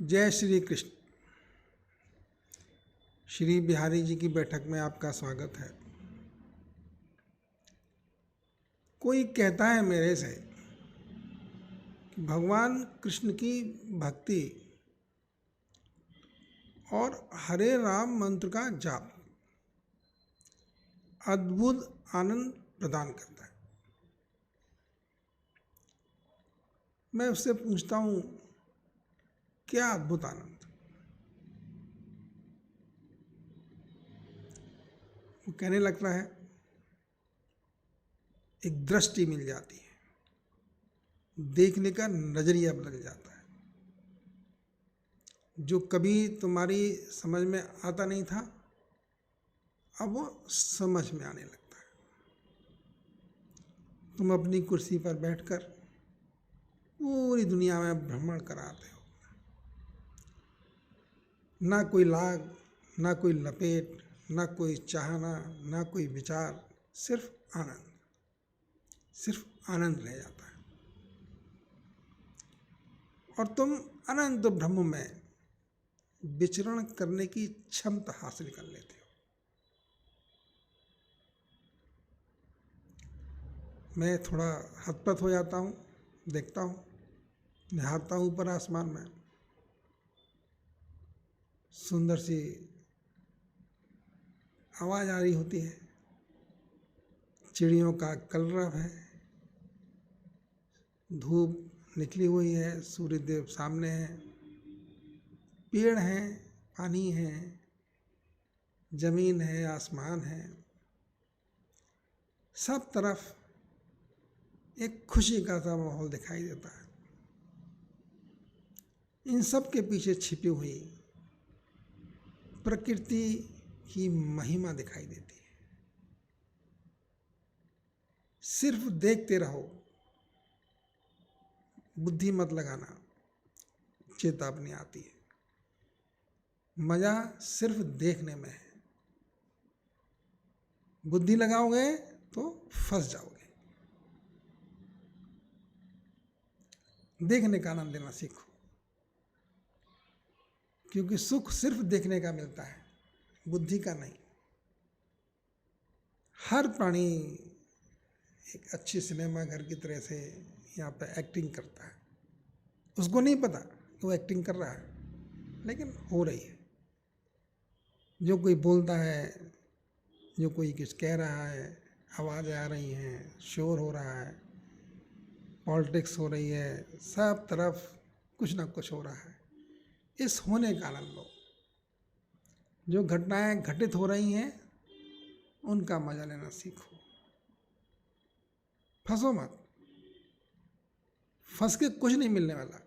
जय श्री कृष्ण। श्री बिहारी जी की बैठक में आपका स्वागत है। कोई कहता है मेरे से कि भगवान कृष्ण की भक्ति और हरे राम मंत्र का जाप अद्भुत आनंद प्रदान करता है। मैं उससे पूछता हूँ, क्या अद्भुत आनंद? वो कहने लगता है, एक दृष्टि मिल जाती है, देखने का नजरिया बदल जाता है। जो कभी तुम्हारी समझ में आता नहीं था, अब वो समझ में आने लगता है। तुम अपनी कुर्सी पर बैठकर पूरी दुनिया में भ्रमण कराते हो। ना कोई लाग, ना कोई लपेट, ना कोई चाहना, ना कोई विचार, सिर्फ आनंद रह जाता है। और तुम अनंत ब्रह्म में विचरण करने की क्षमता हासिल कर लेते हो। मैं थोड़ा हतप्रत हो जाता हूँ, देखता हूँ, निहारता हूँ ऊपर आसमान में, सुंदर सी आवाज़ आ रही होती है, चिड़ियों का कलरव है, धूप निकली हुई है, सूर्यदेव सामने हैं, पेड़ हैं, पानी है, जमीन है, आसमान है, सब तरफ एक खुशी का सा माहौल दिखाई देता है। इन सब के पीछे छिपी हुई प्रकृति की महिमा दिखाई देती है। सिर्फ देखते रहो, बुद्धि मत लगाना, चेतावनी आती है। मजा सिर्फ देखने में है, बुद्धि लगाओगे तो फंस जाओगे। देखने का आनंद लेना सीखो, क्योंकि सुख सिर्फ देखने का मिलता है, बुद्धि का नहीं। हर प्राणी एक अच्छी सिनेमा घर की तरह से यहाँ पे एक्टिंग करता है। उसको नहीं पता कि वो एक्टिंग कर रहा है, लेकिन हो रही है। जो कोई बोलता है, जो कोई कुछ कह रहा है, आवाज़ें आ रही हैं, शोर हो रहा है, पॉलिटिक्स हो रही है, सब तरफ कुछ ना कुछ हो रहा है। इस होने का आनंद लो। जो घटनाएं घटित हो रही हैं, उनका मजा लेना सीखो। फंसो मत, फंस के कुछ नहीं मिलने वाला।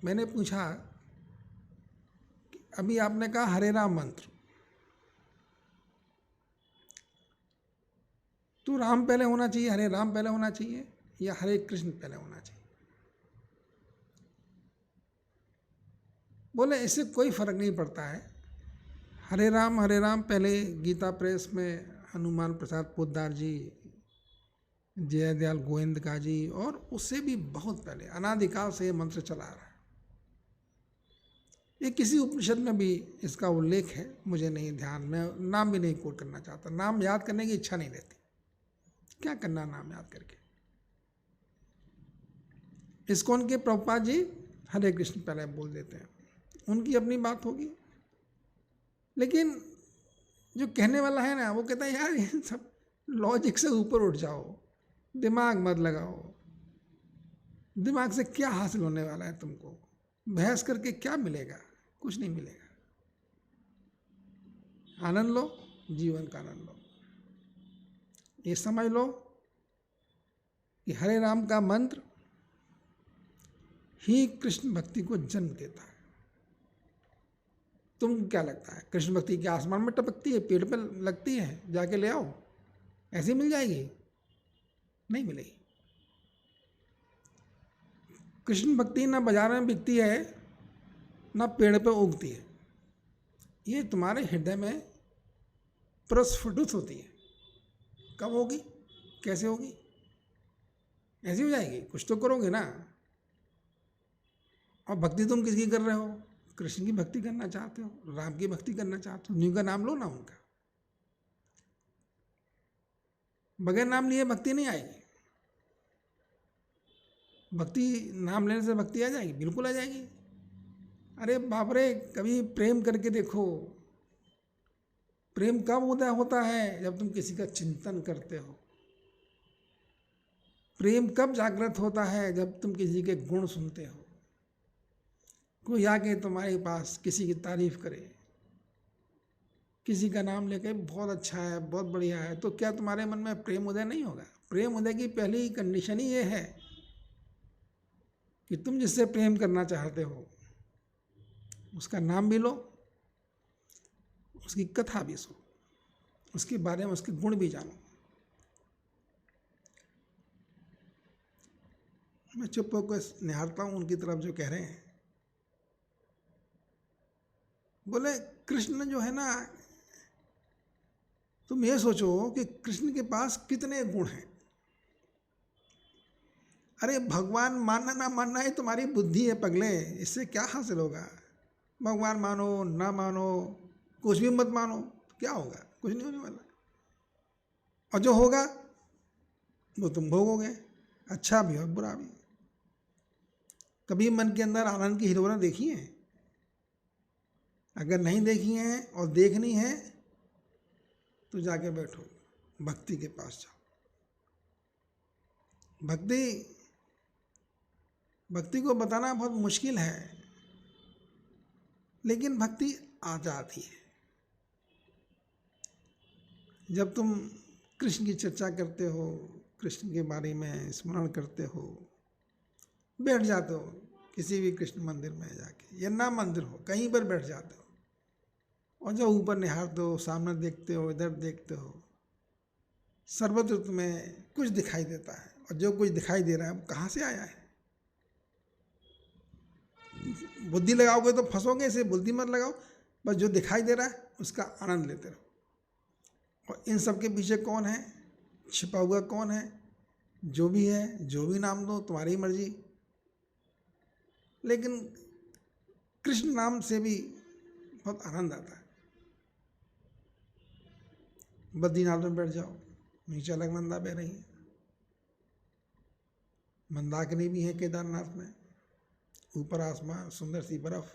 मैंने पूछा कि अभी आपने कहा हरे राम मंत्र, तो राम पहले होना चाहिए, हरे राम पहले होना चाहिए, या हरे कृष्ण पहले होना चाहिए? बोले इससे कोई फर्क नहीं पड़ता है। हरे राम पहले गीता प्रेस में हनुमान प्रसाद पोद्दार जी, जयदयाल गोविंद जी, और उससे भी बहुत पहले अनादिकाल से ये मंत्र चला आ रहा है। ये किसी उपनिषद में भी इसका उल्लेख है, मुझे नहीं ध्यान, मैं नाम भी नहीं कोट करना चाहता, नाम याद करने की इच्छा नहीं रहती। क्या करना नाम याद करके? इस्कॉन के प्रभुपाद जी हरे कृष्ण पहले बोल देते हैं, उनकी अपनी बात होगी। लेकिन जो कहने वाला है ना, वो कहता है यार ये सब लॉजिक से ऊपर उठ जाओ, दिमाग मत लगाओ। दिमाग से क्या हासिल होने वाला है तुमको? बहस करके क्या मिलेगा? कुछ नहीं मिलेगा। आनंद लो, जीवन का आनंद लो। ये समझ लो कि हरे राम का मंत्र ही कृष्ण भक्ति को जन्म देता है। तुमको क्या लगता है, कृष्ण भक्ति के आसमान में टपकती है, पेड़ पर लगती है, जाके ले आओ, ऐसी मिल जाएगी? नहीं मिलेगी। कृष्ण भक्ति ना बाजार में बिकती है, ना पेड़ पे उगती है। ये तुम्हारे हृदय में प्रस्फुटित होती है। कब होगी, कैसे होगी? ऐसी हो जाएगी? कुछ तो करोगे ना। और भक्ति तुम किसकी कर रहे हो? कृष्ण की भक्ति करना चाहते हो, राम की भक्ति करना चाहते हो, उन्हीं का नाम लो ना उनका। बगैर नाम लिए भक्ति नहीं आएगी। भक्ति नाम लेने से भक्ति आ जाएगी? बिल्कुल आ जाएगी। अरे बाप रे, कभी प्रेम करके देखो। प्रेम कब होता है? जब तुम किसी का चिंतन करते हो। प्रेम कब जागृत होता है? जब तुम किसी के गुण सुनते हो। कोई आके तुम्हारे पास किसी की तारीफ करे, किसी का नाम लेके बहुत अच्छा है, बहुत बढ़िया है, तो क्या तुम्हारे मन में प्रेम उदय नहीं होगा? प्रेम उदय की पहली कंडीशन ही ये है कि तुम जिससे प्रेम करना चाहते हो उसका नाम भी लो, उसकी कथा भी सुनो, उसके बारे में उसके गुण भी जानो। मैं चुप होकर निहारता हूँ उनकी तरफ जो कह रहे हैं। बोले कृष्ण जो है ना, तुम ये सोचो कि कृष्ण के पास कितने गुण हैं। अरे भगवान मानना ना मानना ही तुम्हारी बुद्धि है पगले, इससे क्या हासिल होगा? भगवान मानो ना मानो, कुछ भी मत मानो, क्या होगा? कुछ नहीं होने वाला। और जो होगा वो तुम भोगोगे, अच्छा भी और बुरा भी। कभी मन के अंदर आनंद की हिलोरें देखी हैं? अगर नहीं देखी हैं और देखनी है तो जाके बैठो, भक्ति के पास जाओ। भक्ति को बताना बहुत मुश्किल है, लेकिन भक्ति आ जाती है। जब तुम कृष्ण की चर्चा करते हो, कृष्ण के बारे में स्मरण करते हो, बैठ जाते हो किसी भी कृष्ण मंदिर में जाके, या ना मंदिर हो कहीं पर बैठ जाते हो, और जब ऊपर निहारते हो, सामने देखते हो, इधर देखते हो, सर्वत्र तुम्हें कुछ दिखाई देता है। और जो कुछ दिखाई दे रहा है वो कहाँ से आया है? बुद्धि लगाओगे तो फंसोगे, इसे बुद्धि मत लगाओ, बस जो दिखाई दे रहा है उसका आनंद लेते रहो। और इन सब के पीछे कौन है छिपा हुआ? कौन है? जो भी है, जो भी नाम दो, तुम्हारी मर्जी। लेकिन कृष्ण नाम से भी बहुत आनंद आता है। बद्रीनाथ में बैठ जाओ, नीचे अलकनंदा बह रही है, मंदाकिनी भी है केदारनाथ में, ऊपर आसमान, सुंदर सी बर्फ।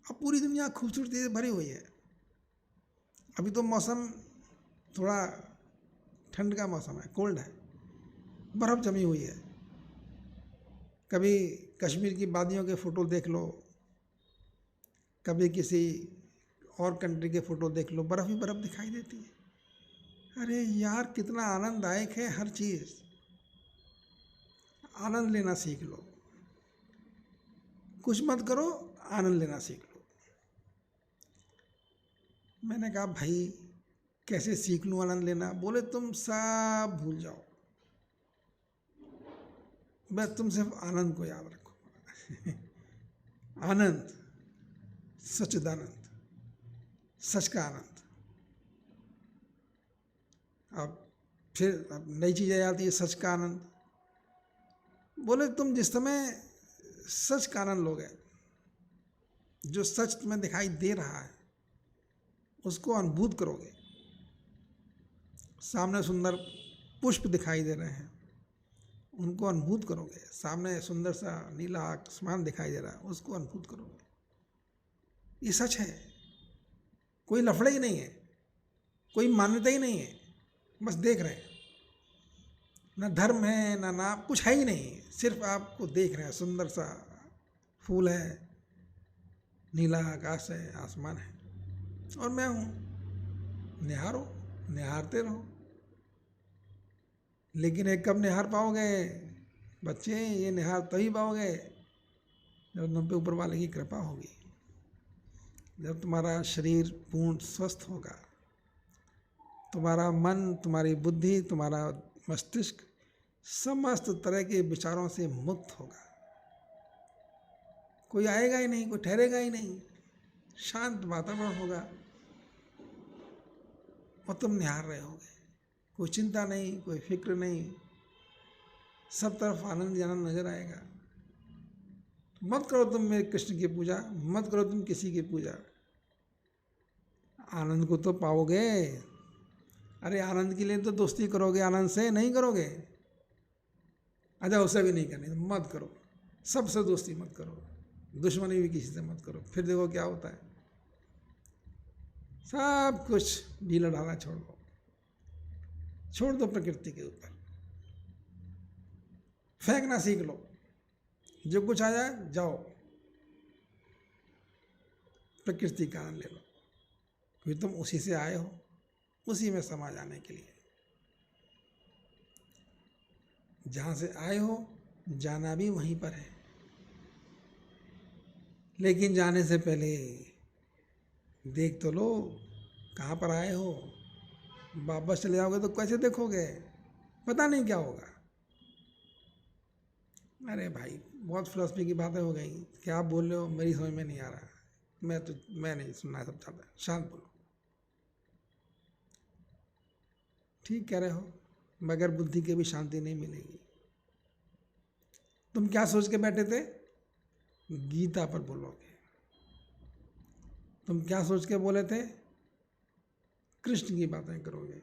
अब पूरी दुनिया खूबसूरती से भरी हुई है। अभी तो मौसम थोड़ा ठंड का मौसम है, कोल्ड है, बर्फ जमी हुई है। कभी कश्मीर की वादियों के फ़ोटो देख लो, कभी किसी और कंट्री के फ़ोटो देख लो, बर्फ़ ही बर्फ़ दिखाई देती है। अरे यार, कितना आनंददायक है हर चीज़। आनंद लेना सीख लो, कुछ मत करो, आनंद लेना सीख लो। मैंने कहा भाई कैसे सीख लूँ आनंद लेना? बोले तुम सब भूल जाओ, बस तुम सिर्फ आनंद को याद रखो। आनंद, सच्चिदानंद, सच का आनंद। अब नई चीज़ आ जाती है, सच का आनंद। बोले तुम जिस समय सच का आनंद लोगे, जो सच तुम्हें दिखाई दे रहा है उसको अनुभूत करोगे। सामने सुंदर पुष्प दिखाई दे रहे हैं, उनको अनुभूत करोगे। सामने सुंदर सा नीला आसमान दिखाई दे रहा है, उसको अनुभूत करोगे। ये सच है, कोई लफड़ा ही नहीं है, कोई मान्यता ही नहीं है, बस देख रहे हैं। ना धर्म है ना नाम, कुछ है ही नहीं, सिर्फ आपको देख रहे हैं। सुंदर सा फूल है, नीला आकाश है, आसमान है, और मैं हूँ। निहारो, निहारते रहो। लेकिन एक कब निहार पाओगे बच्चे? ये निहार तभी पाओगे जब तुम पे ऊपर वाले की कृपा होगी, जब तुम्हारा शरीर पूर्ण स्वस्थ होगा, तुम्हारा मन, तुम्हारी बुद्धि, तुम्हारा मस्तिष्क समस्त तरह के विचारों से मुक्त होगा। कोई आएगा ही नहीं, कोई ठहरेगा ही नहीं, शांत वातावरण होगा और तुम निहार रहे होगे। कोई चिंता नहीं, कोई फिक्र नहीं, सब तरफ आनंद ही आनंद नजर आएगा। मत करो तुम मेरे कृष्ण की पूजा, मत करो तुम किसी की पूजा, आनंद को तो पाओगे। अरे आनंद के लिए तो दोस्ती करोगे, आनंद से नहीं करोगे। अच्छा उसे भी नहीं करनी, मत करो, सबसे दोस्ती मत करो, दुश्मनी भी किसी से मत करो, फिर देखो क्या होता है। सब कुछ ढीला ढाला छोड़ दो प्रकृति के ऊपर, फेंकना सीख लो, जो कुछ आ जाए जाओ, प्रकृति का आनंद ले लो, क्योंकि तुम उसी से आए हो, उसी में समा जाने के लिए। जहाँ से आए हो जाना भी वहीं पर है, लेकिन जाने से पहले देख तो लो कहाँ पर आए हो। वापस चले जाओगे तो कैसे देखोगे, पता नहीं क्या होगा। अरे भाई बहुत फिलॉसफी की बातें हो गई, क्या आप बोल रहे हो मेरी समझ में नहीं आ रहा। मैं नहीं सुनना सब चाहता, शांत बोलो। ठीक कह रहे हो, बगैर बुद्धि के भी शांति नहीं मिलेगी। तुम क्या सोच के बैठे थे, गीता पर बोलोगे। तुम क्या सोच के बोले थे, कृष्ण की बातें करोगे।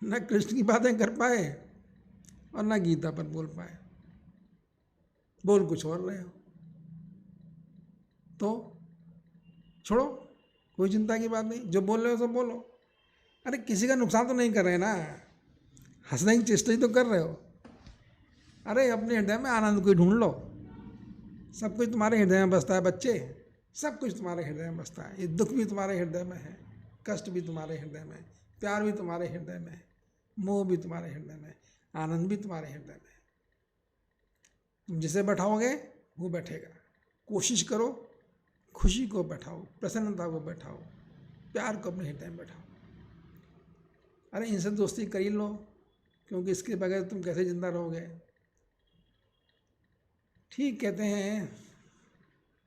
न कृष्ण की बातें कर पाए और न गीता पर बोल पाए, बोल कुछ और रहे हो। तो छोड़ो, कोई चिंता की बात नहीं, जो बोल रहे हो सब बोलो। अरे किसी का नुकसान तो नहीं कर रहे ना, हंसने की चेष्टा ही तो कर रहे हो। अरे अपने हृदय में आनंद को ढूंढ लो, सब कुछ तुम्हारे हृदय में बसता है बच्चे, सब कुछ तुम्हारे हृदय में बसता है। ये दुख भी तुम्हारे हृदय में है, कष्ट भी तुम्हारे हृदय में, प्यार भी तुम्हारे हृदय में, मोह भी तुम्हारे हृदय में, आनंद भी तुम्हारे हृदय में। तुम जिसे बैठाओगे वो बैठेगा। कोशिश करो खुशी को बैठाओ, प्रसन्नता को बैठाओ, प्यार को अपने हृदय में बैठाओ। अरे इनसे दोस्ती कर ही लो, क्योंकि इसके बगैर तुम कैसे जिंदा रहोगे। ठीक कहते हैं,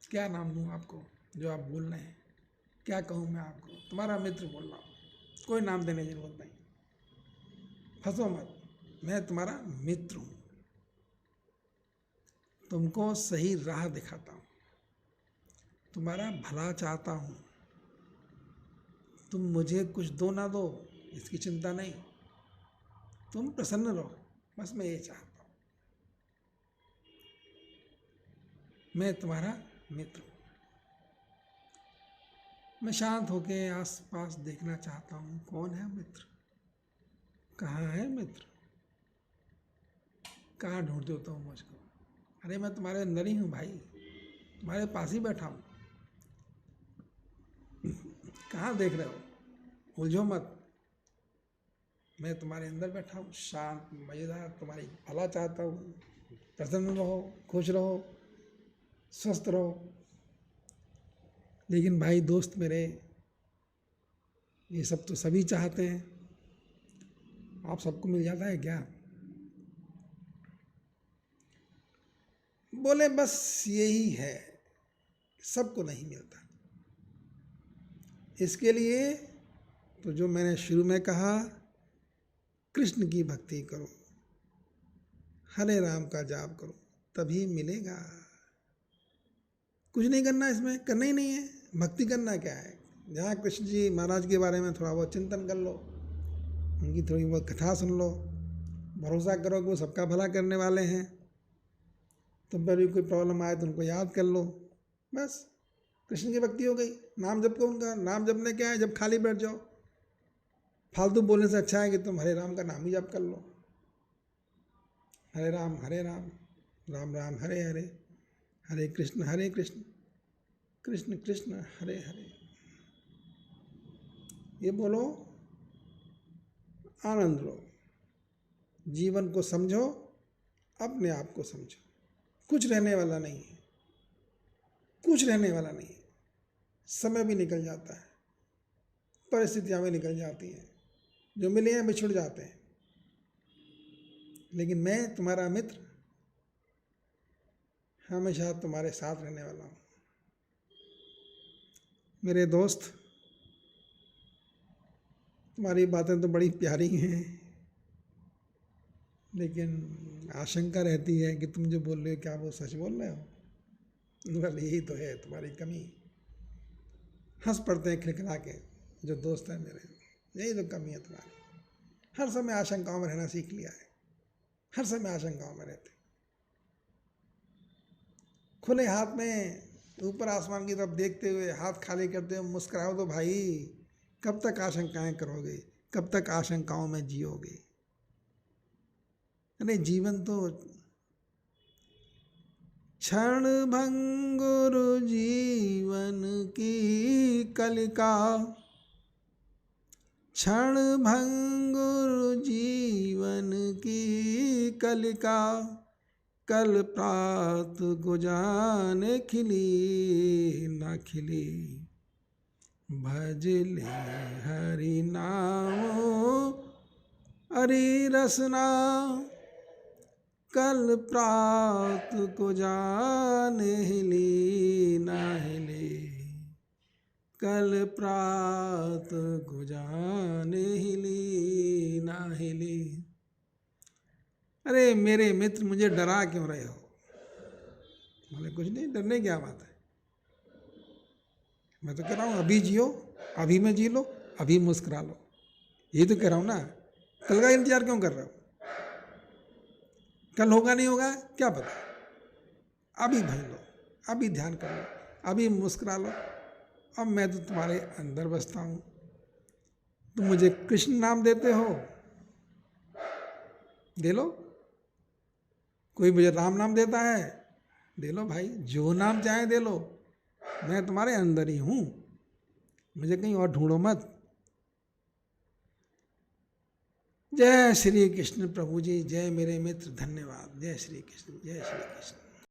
क्या नाम दूँ आपको जो आप बोल रहे हैं, क्या कहूँ मैं आपको, तुम्हारा मित्र बोल रहा हूँ, कोई नाम देने की जरूरत नहीं, फंसो मत, मैं तुम्हारा मित्र हूँ, तुमको सही राह दिखाता हूँ, तुम्हारा भला चाहता हूँ। तुम मुझे कुछ दो ना दो इसकी चिंता नहीं, तुम प्रसन्न रहो, बस मैं ये चाहता हूँ। मैं तुम्हारा मित्र हूँ। मैं शांत होके आस पास देखना चाहता हूँ, कौन है मित्र, कहाँ है मित्र, कहाँ ढूंढते हो तुम मुझको। अरे मैं तुम्हारे अंदर ही हूँ भाई, तुम्हारे पास ही बैठा हूँ, कहाँ देख रहे हो, उलझो मत। मैं तुम्हारे अंदर बैठा हूँ, शांत मज़ेदार, तुम्हारी भला चाहता हूँ, प्रसन्न रहो, खुश रहो, स्वस्थ रहो। लेकिन भाई दोस्त मेरे, ये सब तो सभी चाहते हैं, आप सबको मिल जाता है क्या। बोले बस यही है, सबको नहीं मिलता। इसके लिए तो जो मैंने शुरू में कहा, कृष्ण की भक्ति करो, हरे राम का जाप करो, तभी मिलेगा। कुछ नहीं करना, इसमें करना ही नहीं है। भक्ति करना क्या है, जहाँ कृष्ण जी महाराज के बारे में थोड़ा बहुत चिंतन कर लो, उनकी थोड़ी बहुत कथा सुन लो, भरोसा करो कि वो सबका भला करने वाले हैं। तुम पर भी कोई प्रॉब्लम आए तो उनको याद कर लो, बस कृष्ण की भक्ति हो गई। नाम जप करो उनका, नाम जपने क्या है, जब खाली बैठ जाओ, फालतू बोलने से अच्छा है कि तुम हरे राम का नाम ही जप कर लो। हरे राम राम राम हरे हरे, हरे कृष्ण कृष्ण कृष्ण हरे हरे, ये बोलो, आनंद लो, जीवन को समझो, अपने आप को समझो। कुछ रहने वाला नहीं है, कुछ रहने वाला नहीं है। समय भी निकल जाता है, परिस्थितियां भी निकल जाती हैं, जो मिले हैं बिछुड़ जाते हैं, लेकिन मैं तुम्हारा मित्र हमेशा तुम्हारे साथ रहने वाला हूँ। मेरे दोस्त, तुम्हारी बातें तो बड़ी प्यारी हैं, लेकिन आशंका रहती है कि तुम जो बोल रहे हो क्या वो सच बोल रहे हो। बोले यही तो है तुम्हारी कमी। हंस पड़ते हैं खिलखिला के जो दोस्त है मेरे, यही तो कमी है तुम्हारी। हर समय आशंकाओं में रहना सीख लिया है, हर समय आशंकाओं में रहते। खुले हाथ में ऊपर आसमान की तरफ देखते हुए हाथ खाली करते हुए मुस्कुराओ तो भाई, कब तक आशंकाएं करोगे, कब तक आशंकाओं में जियोगे। अरे जीवन तो क्षण भंगुर जीवन की कलिका, क्षण भंगुर जीवन की कलिका, कल प्रात को जाने खिली न खिली, भज ले हरि नाम हरि रसना, कल प्रात को जाने हिली न हिली, कल प्रात को जाने हिली न हिली। अरे मेरे मित्र मुझे डरा क्यों रहे हो? बोले कुछ नहीं, डरने क्या बात है, मैं तो कह रहा हूँ अभी जियो, अभी में जी लो, अभी मुस्कुरा लो, ये तो कह रहा हूँ ना। कल का इंतजार क्यों कर रहे हो? कल होगा नहीं होगा क्या पता, अभी भज लो, अभी ध्यान कर लो, अभी मुस्कुरा लो। अब मैं तो तुम्हारे अंदर बसता हूँ, तुम मुझे कृष्ण नाम देते हो, दे लो। कोई मुझे राम नाम देता है, दे लो भाई, जो नाम चाहे दे लो, मैं तुम्हारे अंदर ही हूँ, मुझे कहीं और ढूंढो मत। जय श्री कृष्ण प्रभु जी, जय मेरे मित्र, धन्यवाद। जय श्री कृष्ण, जय श्री कृष्ण।